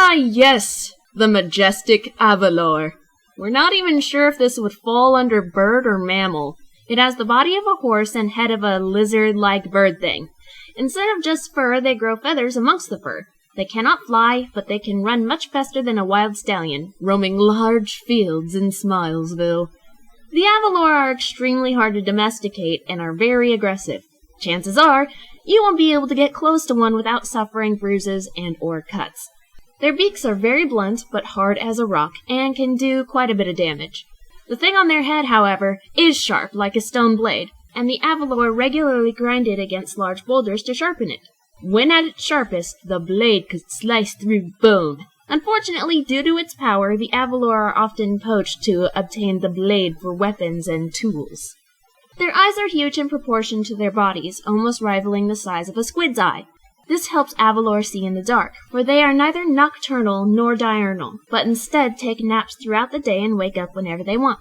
Ah, yes, the majestic Avilore. We're not even sure if this would fall under bird or mammal. It has the body of a horse and head of a lizard-like bird thing. Instead of just fur, they grow feathers amongst the fur. They cannot fly, but they can run much faster than a wild stallion, roaming large fields in Smilesville. The Avilore are extremely hard to domesticate and are very aggressive. Chances are, you won't be able to get close to one without suffering bruises and/or cuts. Their beaks are very blunt, but hard as a rock, and can do quite a bit of damage. The thing on their head, however, is sharp like a stone blade, and the Avilore regularly grind it against large boulders to sharpen it. When at its sharpest, the blade could slice through bone. Unfortunately, due to its power, the Avilore are often poached to obtain the blade for weapons and tools. Their eyes are huge in proportion to their bodies, almost rivaling the size of a squid's eye. This helps Avilore see in the dark, for they are neither nocturnal nor diurnal, but instead take naps throughout the day and wake up whenever they want.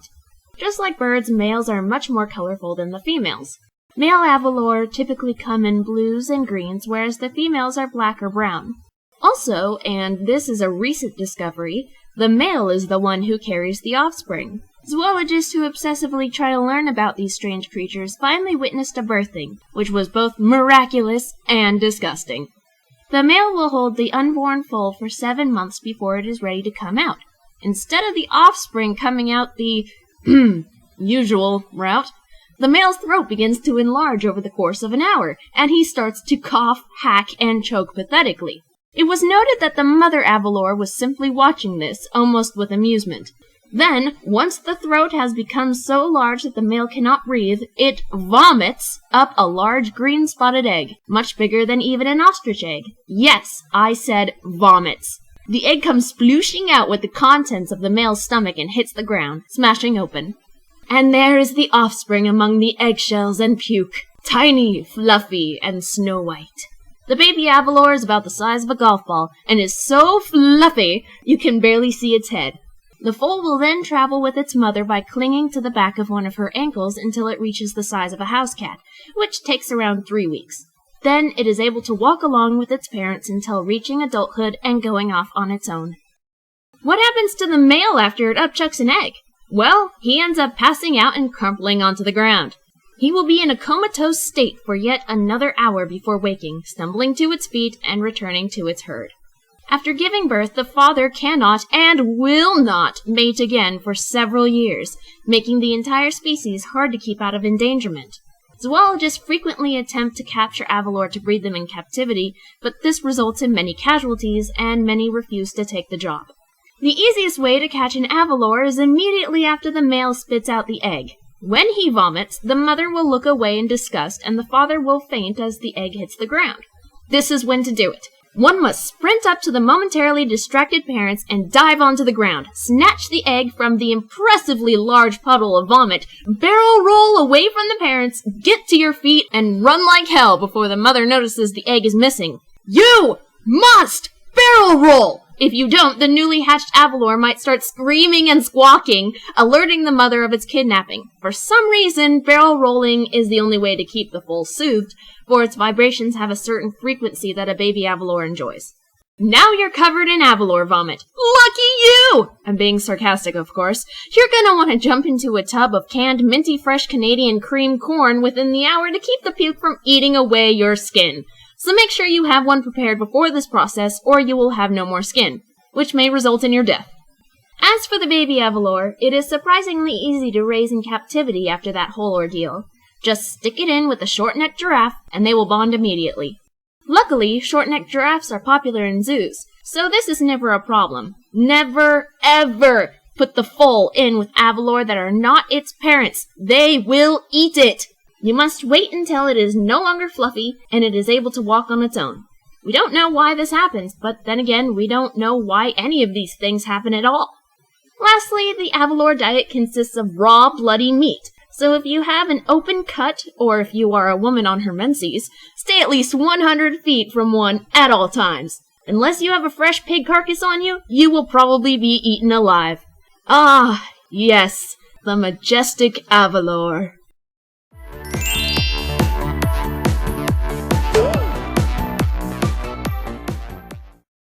Just like birds, males are much more colorful than the females. Male Avilore typically come in blues and greens, whereas the females are black or brown. Also, and this is a recent discovery, the male is the one who carries the offspring. Zoologists who obsessively try to learn about these strange creatures finally witnessed a birthing, which was both miraculous and disgusting. The male will hold the unborn foal for 7 months before it is ready to come out. Instead of the offspring coming out the usual route, the male's throat begins to enlarge over the course of an hour, and he starts to cough, hack, and choke pathetically. It was noted that the mother Avilore was simply watching this, almost with amusement. Then, once the throat has become so large that the male cannot breathe, it vomits up a large green-spotted egg, much bigger than even an ostrich egg. Yes, I said vomits. The egg comes splooshing out with the contents of the male's stomach and hits the ground, smashing open. And there is the offspring among the eggshells and puke, tiny, fluffy, and snow-white. The baby Avilore is about the size of a golf ball, and is so fluffy you can barely see its head. The foal will then travel with its mother by clinging to the back of one of her ankles until it reaches the size of a house cat, which takes around 3 weeks. Then it is able to walk along with its parents until reaching adulthood and going off on its own. What happens to the male after it upchucks an egg? Well, he ends up passing out and crumpling onto the ground. He will be in a comatose state for yet another hour before waking, stumbling to its feet and returning to its herd. After giving birth, the father cannot and will not mate again for several years, making the entire species hard to keep out of endangerment. Zoologists frequently attempt to capture Avilore to breed them in captivity, but this results in many casualties, and many refuse to take the job. The easiest way to catch an Avilore is immediately after the male spits out the egg. When he vomits, the mother will look away in disgust, and the father will faint as the egg hits the ground. This is when to do it. One must sprint up to the momentarily distracted parents and dive onto the ground, snatch the egg from the impressively large puddle of vomit, barrel roll away from the parents, get to your feet, and run like hell before the mother notices the egg is missing. You must barrel roll! If you don't, the newly hatched Avilore might start screaming and squawking, alerting the mother of its kidnapping. For some reason, barrel rolling is the only way to keep the foal soothed, for its vibrations have a certain frequency that a baby Avilore enjoys. Now you're covered in Avilore vomit. Lucky you! I'm being sarcastic, of course. You're gonna want to jump into a tub of canned minty fresh Canadian cream corn within the hour to keep the puke from eating away your skin. So make sure you have one prepared before this process, or you will have no more skin, which may result in your death. As for the baby Avilore, it is surprisingly easy to raise in captivity after that whole ordeal. Just stick it in with a short-necked giraffe, and they will bond immediately. Luckily, short-necked giraffes are popular in zoos, so this is never a problem. Never, ever put the foal in with Avilore that are not its parents. They will eat it! You must wait until it is no longer fluffy and it is able to walk on its own. We don't know why this happens, but then again, we don't know why any of these things happen at all. Lastly, the Avilore diet consists of raw, bloody meat, so if you have an open cut, or if you are a woman on her menses, stay at least 100 feet from one at all times. Unless you have a fresh pig carcass on you, you will probably be eaten alive. Ah, yes, the majestic Avilore.